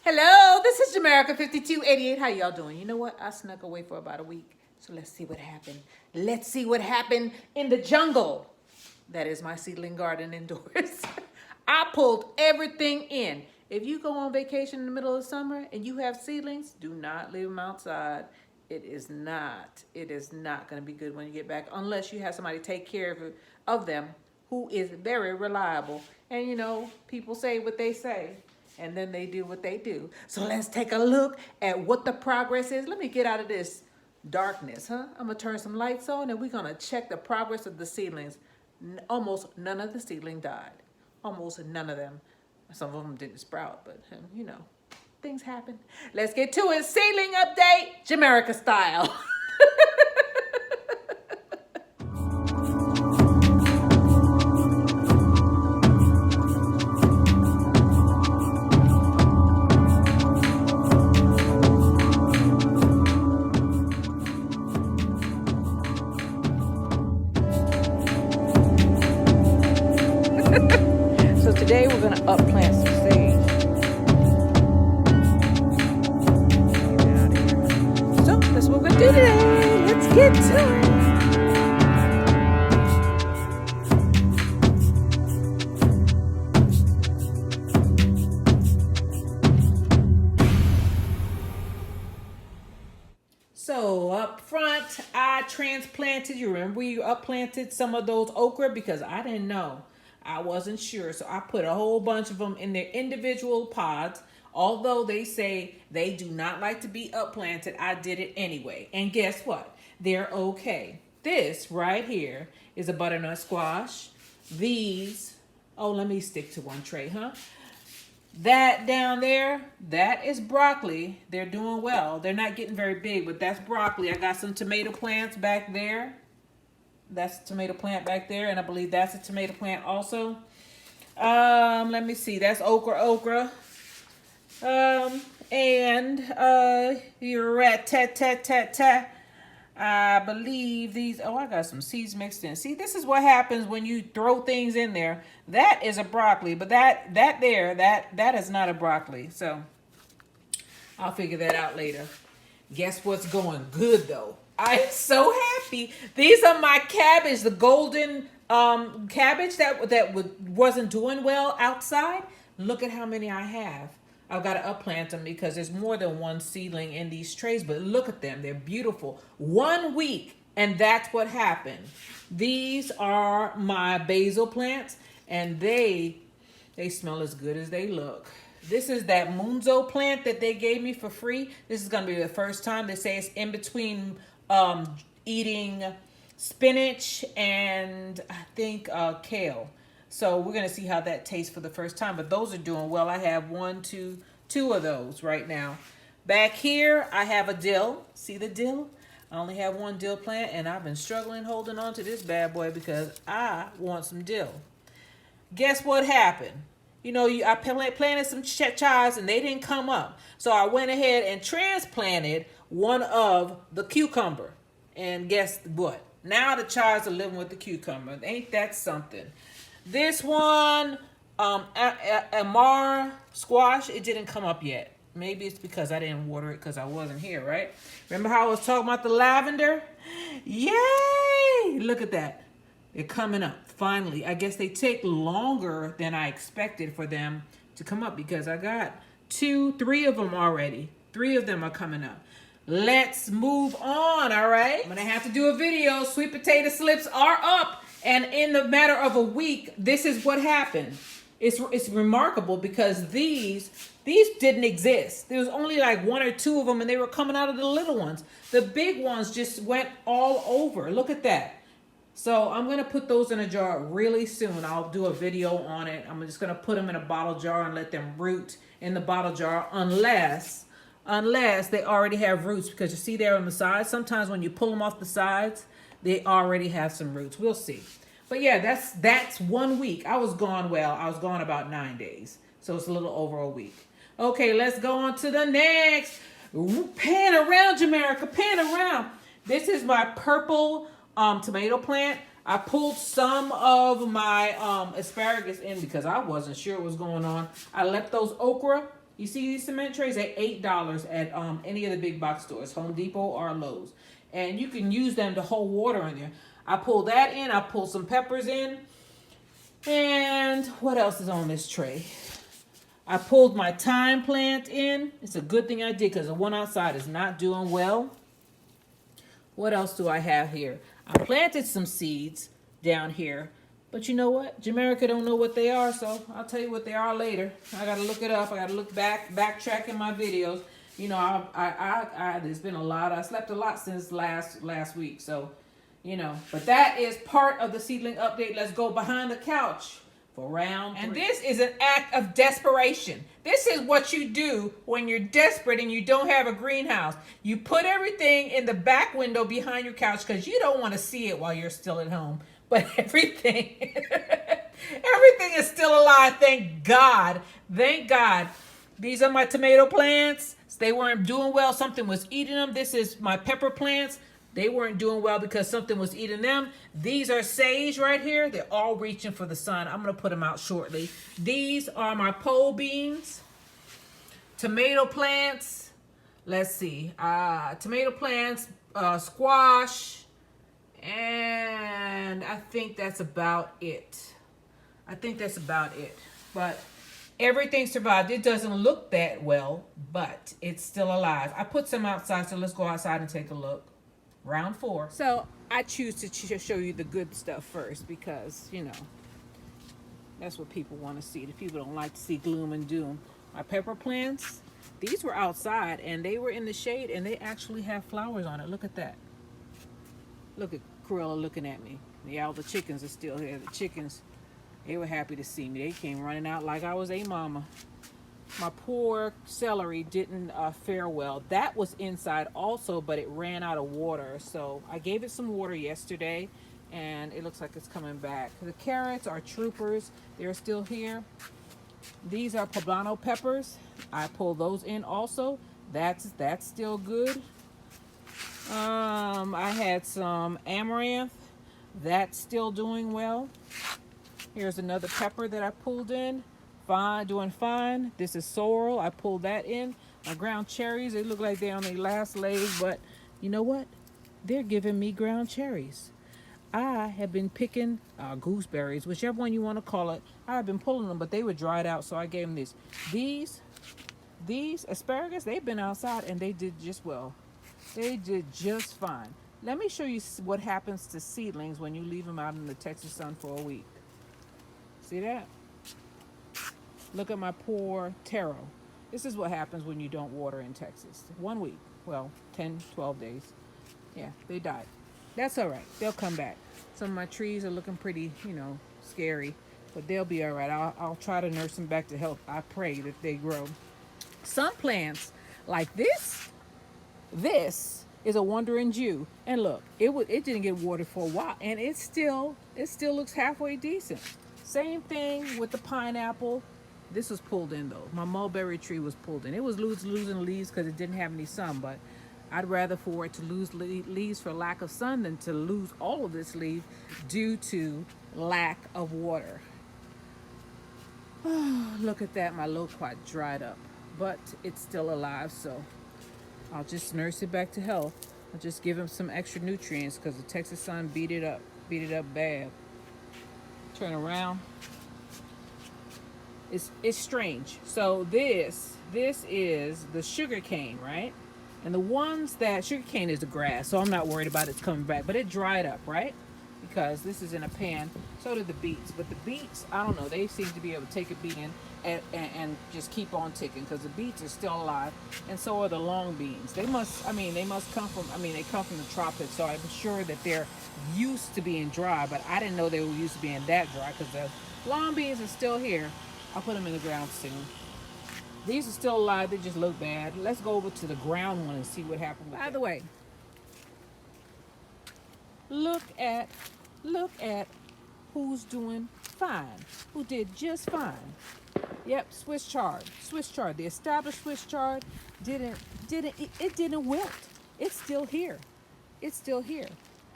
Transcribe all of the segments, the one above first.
Hello, this is Jamaica 5288. How y'all doing? You know what? I snuck away for about a week. So let's see what happened. Let's see what happened in the jungle. That is my seedling garden indoors. I pulled everything in. If you go on vacation in the middle of summer and you have seedlings, do not leave them outside. It is not going to be good when you get back unless you have somebody take care of them who is very reliable. And you know, people say what they say and then they do what they do. So let's take a look at what the progress is. Let me get out of this darkness, huh? I'm gonna turn some lights on and we're gonna check the progress of the seedlings. Almost none of the seedling died. Almost none of them. Some of them didn't sprout, but you know, things happen. Let's get to it. Seedling update, Jamaica style. So today we're gonna upplant some sage. Get out of here. So that's what we're gonna do today. Let's get to it. So up front, I transplanted. You remember you upplanted some of those okra because I didn't know. I wasn't sure. So I put a whole bunch of them in their individual pods. Although they say they do not like to be upplanted, I did it anyway. And guess what? They're okay. This right here is a butternut squash. These, oh, let me stick to one tray, huh? That down there, that is broccoli. They're doing well. They're not getting very big, but that's broccoli. I got some tomato plants back there. That's a tomato plant back there, and I believe that's a tomato plant also. Let me see. That's okra. You're at ta. I believe these. Oh, I got some seeds mixed in. See, this is what happens when you throw things in there. That is a broccoli, but that is not a broccoli. So I'll figure that out later. Guess what's going good though? I'm so happy. These are my cabbage, the golden cabbage that wasn't doing well outside. Look at how many I have. I've got to upplant them because there's more than one seedling in these trays, but look at them. They're beautiful. 1 week, and that's what happened. These are my basil plants, and they smell as good as they look. This is that Munzo plant that they gave me for free. This is going to be the first time. They say it's in between eating spinach and I think kale. So we're going to see how that tastes for the first time. But those are doing well. I have two of those right now. Back here, I have a dill. See the dill? I only have one dill plant, and I've been struggling holding on to this bad boy because I want some dill. Guess what happened? You know, I planted some chives, and they didn't come up. So I went ahead and transplanted one of the cucumber. And guess what? Now the chives are living with the cucumber. Ain't that something? This one, Amar squash, it didn't come up yet. Maybe it's because I didn't water it because I wasn't here, right? Remember how I was talking about the lavender? Yay! Look at that. They're coming up, finally. I guess they take longer than I expected for them to come up because I got 3 of them already. 3 of them are coming up. Let's move on, all right? I'm going to have to do a video. Sweet potato slips are up. And in the matter of a week, this is what happened. It's remarkable because these didn't exist. There was only like 1 or 2 of them, and they were coming out of the little ones. The big ones just went all over. Look at that. So I'm going to put those in a jar really soon. I'll do a video on it. I'm just going to put them in a bottle jar and let them root in the bottle jar unless they already have roots, because you see there on the sides, sometimes when you pull them off the sides, they already have some roots. We'll see. But yeah, that's 1 week. I was gone about 9 days. So it's a little over a week. Okay, let's go on to the next. Pan around, Jamaica, pan around. This is my purple tomato plant. I pulled some of my asparagus in because I wasn't sure what was going on. I left those okra You see these cement trays at $8 at any of the big box stores, Home Depot or Lowe's. And you can use them to hold water in there. I pulled that in. I pulled some peppers in. And what else is on this tray? I pulled my thyme plant in. It's a good thing I did because the one outside is not doing well. What else do I have here? I planted some seeds down here. But you know what? Jamaica don't know what they are, so I'll tell you what they are later. I gotta look it up. I gotta look backtrack in my videos. You know, I there's been a lot. I slept a lot since last week, so you know. But that is part of the seedling update. Let's go behind the couch for round 3. And this is an act of desperation. This is what you do when you're desperate and you don't have a greenhouse. You put everything in the back window behind your couch because you don't want to see it while you're still at home. But everything is still alive. Thank God. Thank God. These are my tomato plants. They weren't doing well. Something was eating them. This is my pepper plants. They weren't doing well because something was eating them. These are sage right here. They're all reaching for the sun. I'm going to put them out shortly. These are my pole beans. Tomato plants. Let's see. Tomato plants, squash. And I think that's about it. But everything survived. It doesn't look that well, but it's still alive. I put some outside, so let's go outside and take a look. Round 4. So I choose to show you the good stuff first because, you know, that's what people want to see. The people don't like to see gloom and doom. My pepper plants, these were outside and they were in the shade and they actually have flowers on it. Look at that. Look at Cruella looking at me. Yeah, all the chickens are still here. The chickens, they were happy to see me. They came running out like I was a mama. My poor celery didn't fare well. That was inside also, but it ran out of water. So I gave it some water yesterday, and it looks like it's coming back. The carrots are troopers. They're still here. These are poblano peppers. I pulled those in also. That's still good. I had some amaranth. That's still doing well. Here's another pepper that I pulled in. Fine, doing fine. This is sorrel. I pulled that in. My ground cherries, they look like they're on their last leg, but you know what? They're giving me ground cherries. I have been picking gooseberries, whichever one you want to call it. I've been pulling them, but they were dried out, so I gave them this. These asparagus, they've been outside and they did just well. They did just fine. Let me show you what happens to seedlings when you leave them out in the Texas sun for a week. See that? Look at my poor taro. This is what happens when you don't water in Texas. 1 week. Well, 10, 12 days. Yeah, they died. That's all right. They'll come back. Some of my trees are looking pretty, you know, scary. But they'll be all right. I'll try to nurse them back to health. I pray that they grow. Some plants, like this is a wandering Jew. And look, it didn't get watered for a while. And it still looks halfway decent. Same thing with the pineapple. This was pulled in though. My mulberry tree was pulled in. It was losing leaves because it didn't have any sun, but I'd rather for it to lose leaves for lack of sun than to lose all of this leaf due to lack of water. Oh, look at that. My loquat dried up, but it's still alive, so I'll just nurse it back to health. I'll just give him some extra nutrients because the Texas sun beat it up bad. Turn around. It's strange. So this is the sugar cane, right? And the ones that sugar cane is the grass, so I'm not worried about it coming back. But it dried up, right? Because this is in a pan. So did the beets. But the beets, I don't know. They seem to be able to take a beating and just keep on ticking because the beets are still alive, and so are the long beans. They come from the tropics, so I'm sure that they're used to being dry. But I didn't know they were used to being that dry because the long beans are still here. I'll put them in the ground soon. These are still alive. They just look bad. Let's go over to the ground one and see what happened with it. By the way, look at who's doing fine. Who did just fine. Yep, Swiss chard. The established Swiss chard didn't wilt. It's still here.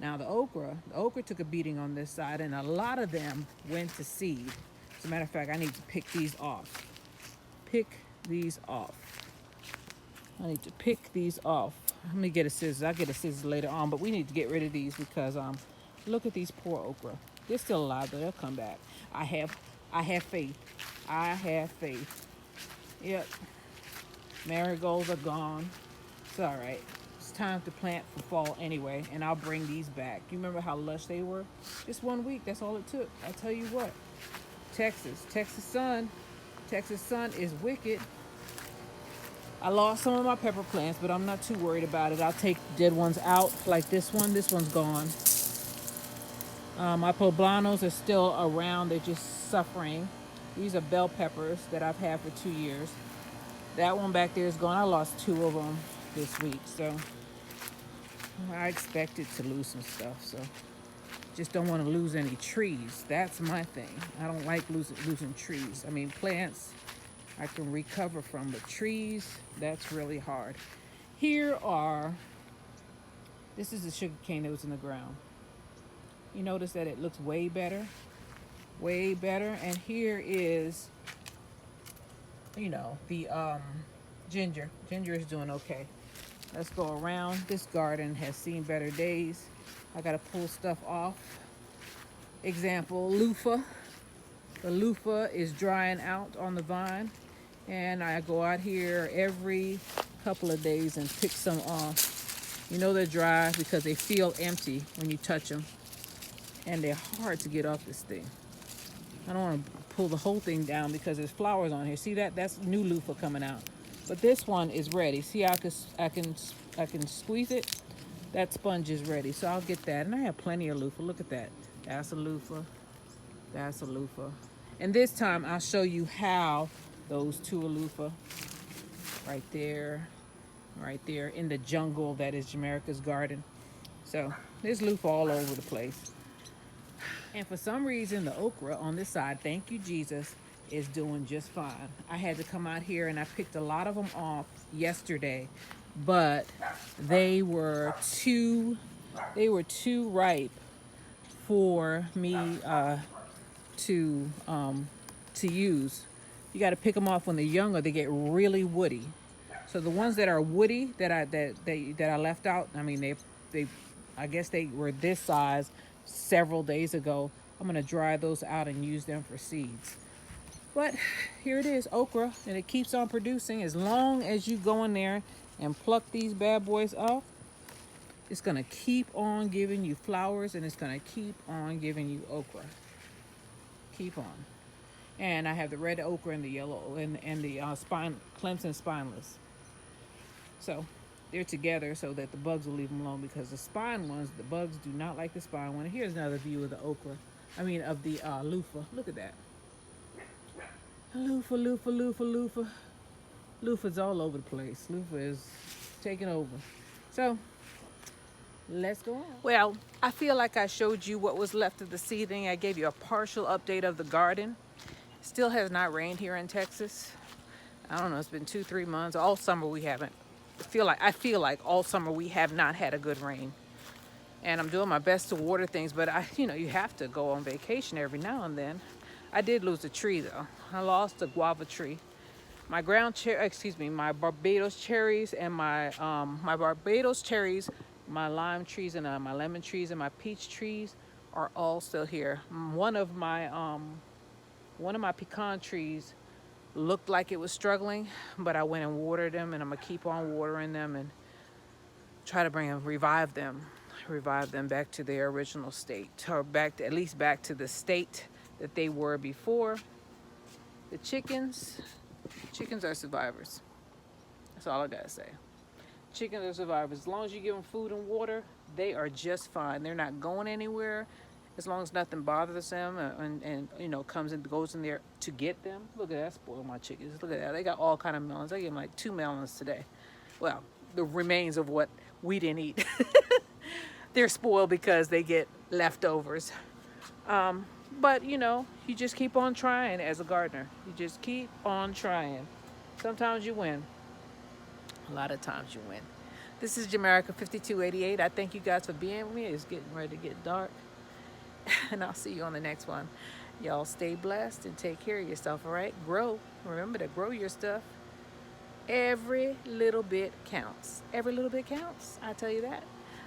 Now the okra took a beating on this side, and a lot of them went to seed. As a matter of fact, I need to pick these off. Pick these off. I need to pick these off. Let me get a scissors. I'll get a scissors later on, but we need to get rid of these because look at these poor okra. They're still alive, but they'll come back. I have faith. I have faith. Yep. Marigolds are gone. It's all right. It's time to plant for fall anyway, and I'll bring these back. You remember how lush they were? Just 1 week. That's all it took. I tell you what. Texas sun is wicked. I lost some of my pepper plants, but I'm not too worried about it. I'll take dead ones out, like this one. This one's gone. My poblanos are still around. They're just suffering. These are bell peppers that I've had for 2 years. That one back there is gone. I lost 2 of them this week, so I expected to lose some stuff. So just don't want to lose any trees. That's my thing. I don't like losing trees. I mean, plants I can recover from, but trees, that's really hard. This is the sugar cane that was in the ground. You notice that it looks way better. And here is, the ginger. Ginger is doing okay. Let's go around. This garden has seen better days. I gotta pull stuff off. Example, loofah. The loofah is drying out on the vine. And I go out here every couple of days and pick some off. You know they're dry because they feel empty when you touch them. And they're hard to get off this thing. I don't want to pull the whole thing down because there's flowers on here. See that? That's new loofah coming out. But this one is ready. See, I can squeeze it. That sponge is ready. So I'll get that. And I have plenty of loofah. Look at that. That's a loofah. That's a loofah. And this time I'll show you how those 2 are loofah. Right there in the jungle that is Jamaica's garden. So there's loofah all over the place. And for some reason, the okra on this side, thank you, Jesus, is doing just fine. I had to come out here and I picked a lot of them off yesterday, but they were too ripe for me to use. You got to pick them off when they're young or they get really woody. So the ones that are woody that I left out, I mean I guess they were this size several days ago. I'm gonna dry those out and use them for seeds. But here it is, okra, and it keeps on producing. As long as you go in there and pluck these bad boys off, it's gonna keep on giving you flowers and it's gonna keep on giving you okra. Keep on. And I have the red okra and the yellow and the Clemson spineless. So they're together so that the bugs will leave them alone because the spine ones, the bugs do not like the spine one. Here's another view of the okra. Of the loofah. Look at that. Loofah, loofah, loofah, loofah. Loofah's all over the place. Loofah is taking over. So let's go on. Well, I feel like I showed you what was left of the seedling. I gave you a partial update of the garden. Still has not rained here in Texas. I don't know, it's been 2-3 months. All summer we haven't. I feel like all summer we have not had a good rain. And I'm doing my best to water things, but you have to go on vacation every now and then. I did lose a tree though. I lost a guava tree. My my Barbados cherries and my lime trees and my lemon trees and my peach trees are all still here. One of my pecan trees looked like it was struggling, but I went and watered them, and I'm gonna keep on watering them and try to revive them back to their original state, or at least back to the state that they were before. The chickens are survivors. That's all I gotta say. Chickens are survivors. As long as you give them food and water, they are just fine. They're not going anywhere. As long as nothing bothers them and comes and goes in there to get them. Look at that, spoil my chickens. Look at that. They got all kind of melons. I gave them like 2 melons today. Well, the remains of what we didn't eat. They're spoiled because they get leftovers. But you just keep on trying as a gardener. You just keep on trying. Sometimes you win. A lot of times you win. This is Jamaica 5288. I thank you guys for being with me. It's getting ready to get dark. And I'll see you on the next one. Y'all stay blessed and take care of yourself, all right? Grow. Remember to grow your stuff. Every little bit counts. Every little bit counts. I tell you that.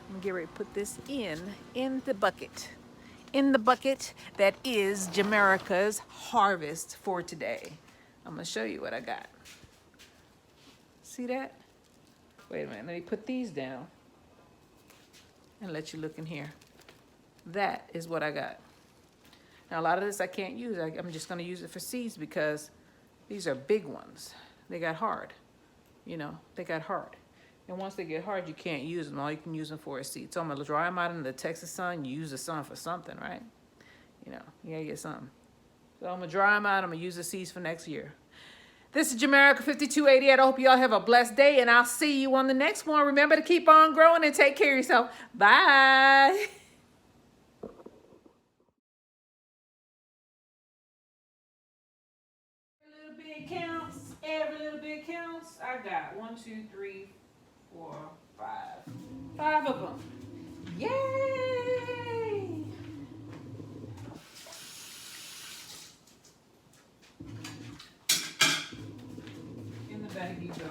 I'm gonna get ready to put this in the bucket. In the bucket that is Jamaica's harvest for today. I'm gonna show you what I got. See that? Wait a minute, let me put these down and let you look in here. That is what I got. Now a lot of this I can't use. I'm just gonna use it for seeds because these are big ones. They got hard, you know, they got hard. And once they get hard, you can't use them. All you can use them for is seeds. So I'm gonna dry them out in the Texas sun. You use the sun for something, right? You know, you gotta get something. So I'm gonna dry them out. I'm gonna use the seeds for next year. This is Jamaica 5288. I hope you all have a blessed day, and I'll see you on the next one. Remember to keep on growing and take care of yourself. Bye. Every little bit counts. Every little bit counts. I got 1, 2, 3, 4, 5. 5 of them. Yay! In the bag you go.